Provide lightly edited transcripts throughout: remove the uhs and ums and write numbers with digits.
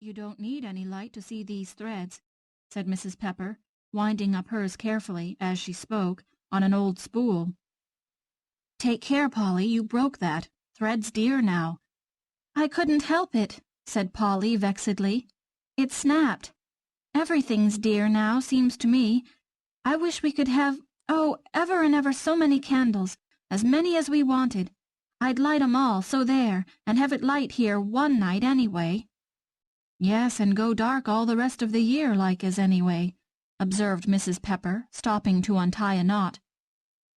"You don't need any light to see these threads," said Mrs. Pepper, winding up hers carefully, as she spoke, on an old spool. "Take care, Polly, you broke that. Thread's dear now." "I couldn't help it," said Polly vexedly. "It snapped. Everything's dear now, seems to me. I wish we could have, ever and ever so many candles, as many as we wanted. I'd light 'em all, so there, and have it light here one night anyway." "Yes, and go dark all the rest of the year like as anyway," observed Mrs. Pepper, stopping to untie a knot.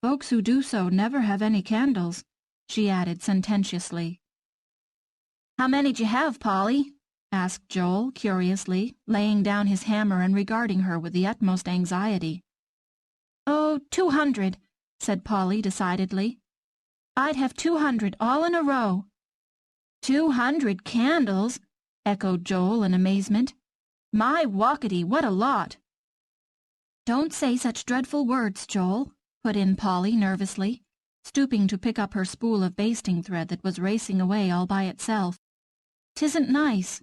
"Folks who do so never have any candles," she added sententiously. "How many'd you have, Polly?" asked Joel, curiously, laying down his hammer and regarding her with the utmost anxiety. "Oh, 200, said Polly decidedly. "I'd have 200 all in a row." 200 candles!" echoed Joel in amazement. "My walkety, what a lot!" "Don't say such dreadful words, Joel," put in Polly nervously, stooping to pick up her spool of basting thread that was racing away all by itself. "'Tisn't nice."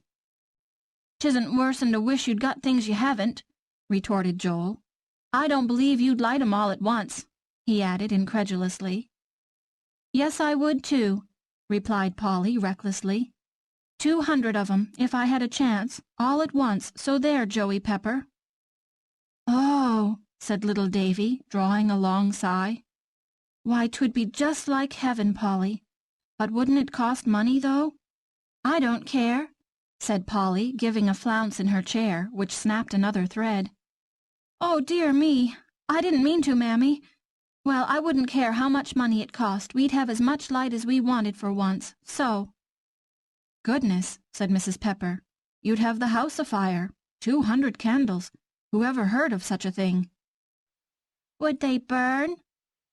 "'Tisn't worse'n to wish you'd got things you haven't," retorted Joel. "I don't believe you'd light 'em all at once," he added incredulously. "Yes, I would, too," replied Polly recklessly. 200 of 'em, if I had a chance, all at once, so there, Joey Pepper." "Oh," said little Davy, drawing a long sigh. "Why, 'twould be just like heaven, Polly. But wouldn't it cost money, though?" "I don't care," said Polly, giving a flounce in her chair, which snapped another thread. "Oh, dear me! I didn't mean to, Mammy. Well, I wouldn't care how much money it cost. We'd have as much light as we wanted for once, so." "Goodness," said Mrs. Pepper. "You'd have the house afire. 200 candles. Whoever heard of such a thing?" "Would they burn?"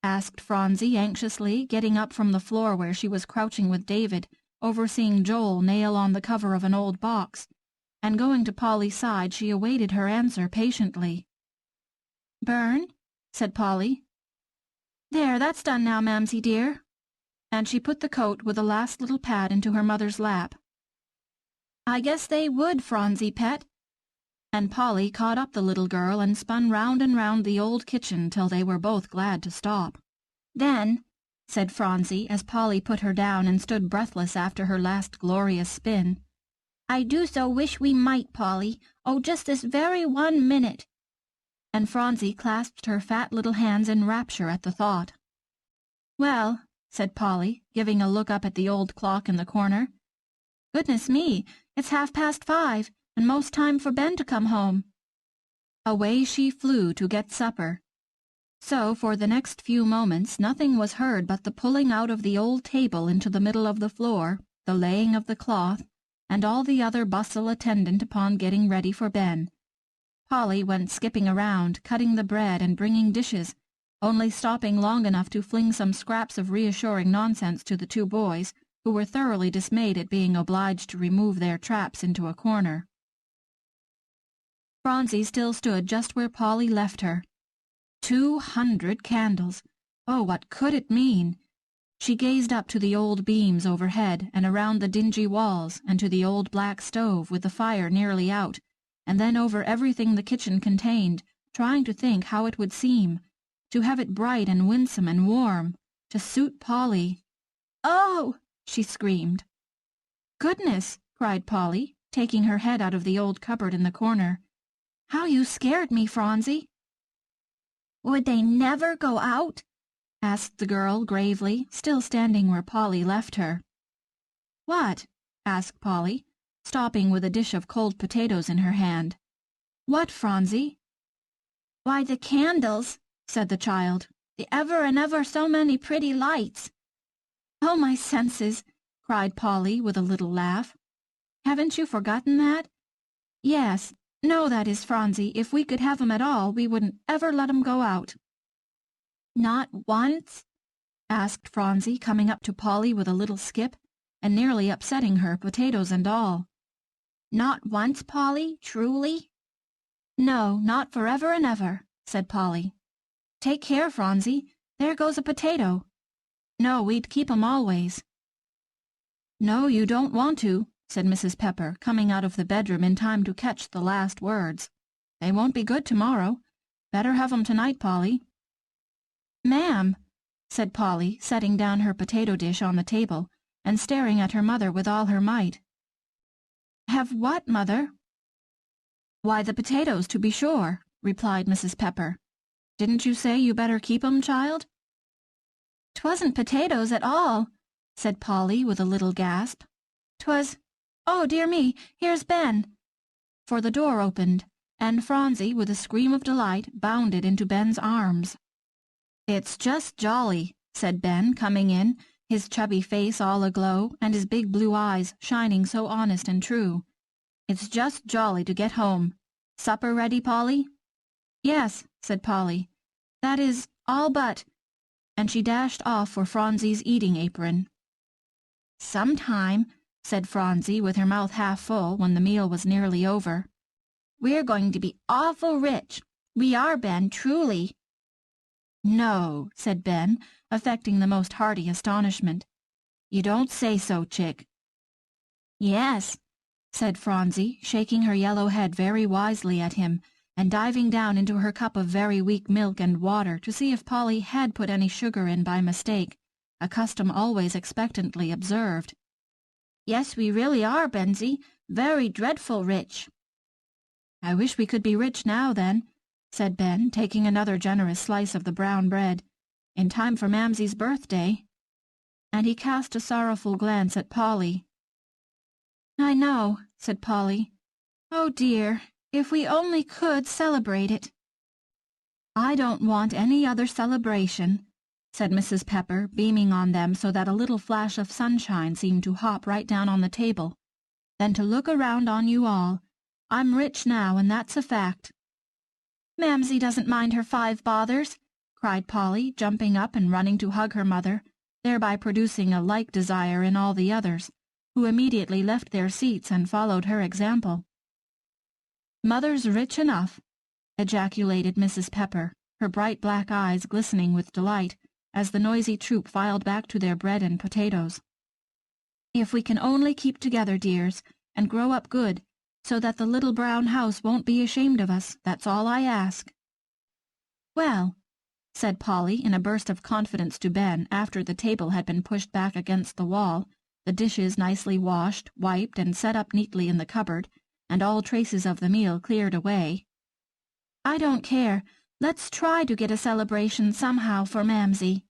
asked Phronsie anxiously, getting up from the floor where she was crouching with David, overseeing Joel nail on the cover of an old box, and going to Polly's side she awaited her answer patiently. "Burn?" said Polly. "There, that's done now, Mamsie dear." And she put the coat with a last little pat into her mother's lap. "I guess they would, Phronsie pet." And Polly caught up the little girl and spun round and round the old kitchen till they were both glad to stop. "Then," said Phronsie, as Polly put her down and stood breathless after her last glorious spin, "I do so wish we might, Polly. Oh, just this very 1 minute." And Phronsie clasped her fat little hands in rapture at the thought. "Well," said Polly, giving a look up at the old clock in the corner, "goodness me, it's 5:30, and most time for Ben to come home." Away she flew to get supper. So for the next few moments nothing was heard but the pulling out of the old table into the middle of the floor, the laying of the cloth, and all the other bustle attendant upon getting ready for Ben. Polly went skipping around, cutting the bread and bringing dishes, only stopping long enough to fling some scraps of reassuring nonsense to the two boys, who were thoroughly dismayed at being obliged to remove their traps into a corner. Phronsie still stood just where Polly left her. 200 candles! Oh, what could it mean? She gazed up to the old beams overhead and around the dingy walls and to the old black stove with the fire nearly out, and then over everything the kitchen contained, trying to think how it would seem, to have it bright and winsome and warm, to suit Polly. "Oh!" she screamed. "Goodness!" cried Polly, taking her head out of the old cupboard in the corner. "How you scared me, Phronsie." "Would they never go out?" asked the girl gravely, still standing where Polly left her. "What?" asked Polly, stopping with a dish of cold potatoes in her hand. "What, Phronsie?" "Why, the candles," said the child. "The ever and ever so many pretty lights." "Oh, my senses!" cried Polly with a little laugh. "Haven't you forgotten that? Yes. No, that is, Phronsie, if we could have 'em at all, we wouldn't ever let 'em go out." "Not once?" asked Phronsie, coming up to Polly with a little skip, and nearly upsetting her, potatoes and all. "Not once, Polly, truly?" "No, not forever and ever," said Polly. "Take care, Phronsie, there goes a potato. No, we'd keep 'em always." "No, you don't want to," said Mrs. Pepper, coming out of the bedroom in time to catch the last words. "They won't be good tomorrow. Better have 'em tonight, Polly." "Ma'am," said Polly, setting down her potato dish on the table and staring at her mother with all her might. "Have what, Mother?" "Why, the potatoes, to be sure," replied Mrs. Pepper. "Didn't you say you better keep 'em, child?" "'Twasn't potatoes at all," said Polly with a little gasp. "'Oh, dear me, here's Ben." For the door opened, and Phronsie, with a scream of delight, bounded into Ben's arms. "It's just jolly," said Ben, coming in, his chubby face all aglow and his big blue eyes shining so honest and true. "It's just jolly to get home. Supper ready, Polly?" "Yes," said Polly. "That is, all but—" and she dashed off for Phronsie's eating apron. "Sometime," said Phronsie, with her mouth half full when the meal was nearly over, "we're going to be awful rich. We are, Ben, truly." "No," said Ben, affecting the most hearty astonishment. "You don't say so, chick." "Yes," said Phronsie, shaking her yellow head very wisely at him, and diving down into her cup of very weak milk and water to see if Polly had put any sugar in by mistake, a custom always expectantly observed. "Yes, we really are, Bensie, very dreadful rich." "I wish we could be rich now, then," said Ben, taking another generous slice of the brown bread, "in time for Mamsie's birthday." And he cast a sorrowful glance at Polly. "I know," said Polly. "Oh, dear, if we only could celebrate it." "I don't want any other celebration," said Mrs. Pepper, beaming on them so that a little flash of sunshine seemed to hop right down on the table, "than to look around on you all. I'm rich now, and that's a fact." "Mamsie doesn't mind her 5 bothers," cried Polly, jumping up and running to hug her mother, thereby producing a like desire in all the others, who immediately left their seats and followed her example. "Mother's rich enough," ejaculated Mrs. Pepper, her bright black eyes glistening with delight, as the noisy troop filed back to their bread and potatoes. "If we can only keep together, dears, and grow up good, so that the little brown house won't be ashamed of us, that's all I ask." "Well," said Polly in a burst of confidence to Ben after the table had been pushed back against the wall, the dishes nicely washed, wiped, and set up neatly in the cupboard, and all traces of the meal cleared away, "I don't care. Let's try to get a celebration somehow for Mamsie."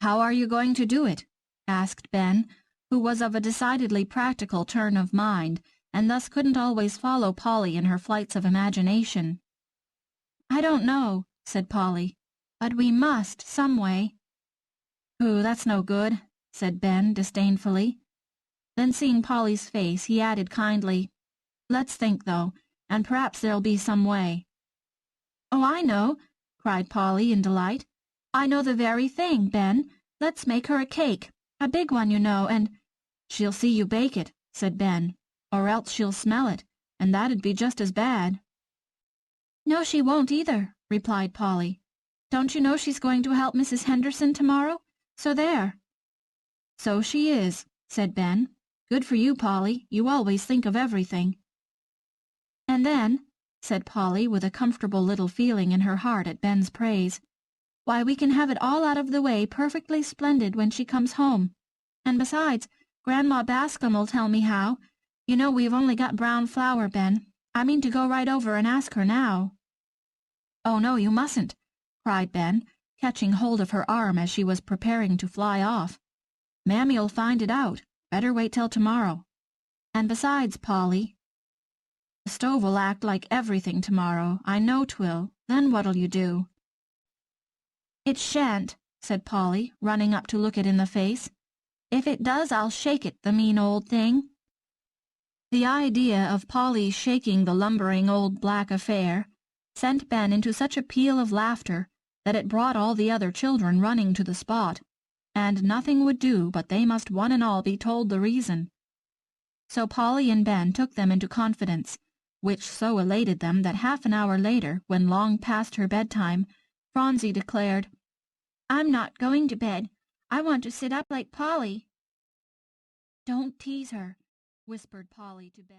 "How are you going to do it?" asked Ben, who was of a decidedly practical turn of mind, and thus couldn't always follow Polly in her flights of imagination. "I don't know," said Polly, "but we must, some way." "Pooh, that's no good," said Ben disdainfully. Then seeing Polly's face, he added kindly, "Let's think, though, and perhaps there'll be some way." "Oh, I know," cried Polly in delight. "I know the very thing, Ben. Let's make her a cake, a big one, you know, and—" "She'll see you bake it," said Ben, "or else she'll smell it, and that'd be just as bad." "No, she won't either," replied Polly. "Don't you know she's going to help Mrs. Henderson tomorrow? So there." "So she is," said Ben. "Good for you, Polly. You always think of everything." "And then," said Polly, with a comfortable little feeling in her heart at Ben's praise, "why, we can have it all out of the way perfectly splendid when she comes home. And besides, Grandma Bascom'll tell me how. You know we've only got brown flour, Ben. I mean to go right over and ask her now." "Oh, no, you mustn't," cried Ben, catching hold of her arm as she was preparing to fly off. "Mammy'll find it out. Better wait till tomorrow. And besides, Polly, the stove'll act like everything tomorrow. I know 'twill. Then what'll you do?" "It shan't," said Polly, running up to look it in the face. "If it does, I'll shake it, the mean old thing." The idea of Polly's shaking the lumbering old black affair sent Ben into such a peal of laughter that it brought all the other children running to the spot, and nothing would do but they must one and all be told the reason. So Polly and Ben took them into confidence, which so elated them that half an hour later, when long past her bedtime, Phronsie declared, "I'm not going to bed. I want to sit up like Polly." "Don't tease her," whispered Polly to Ben.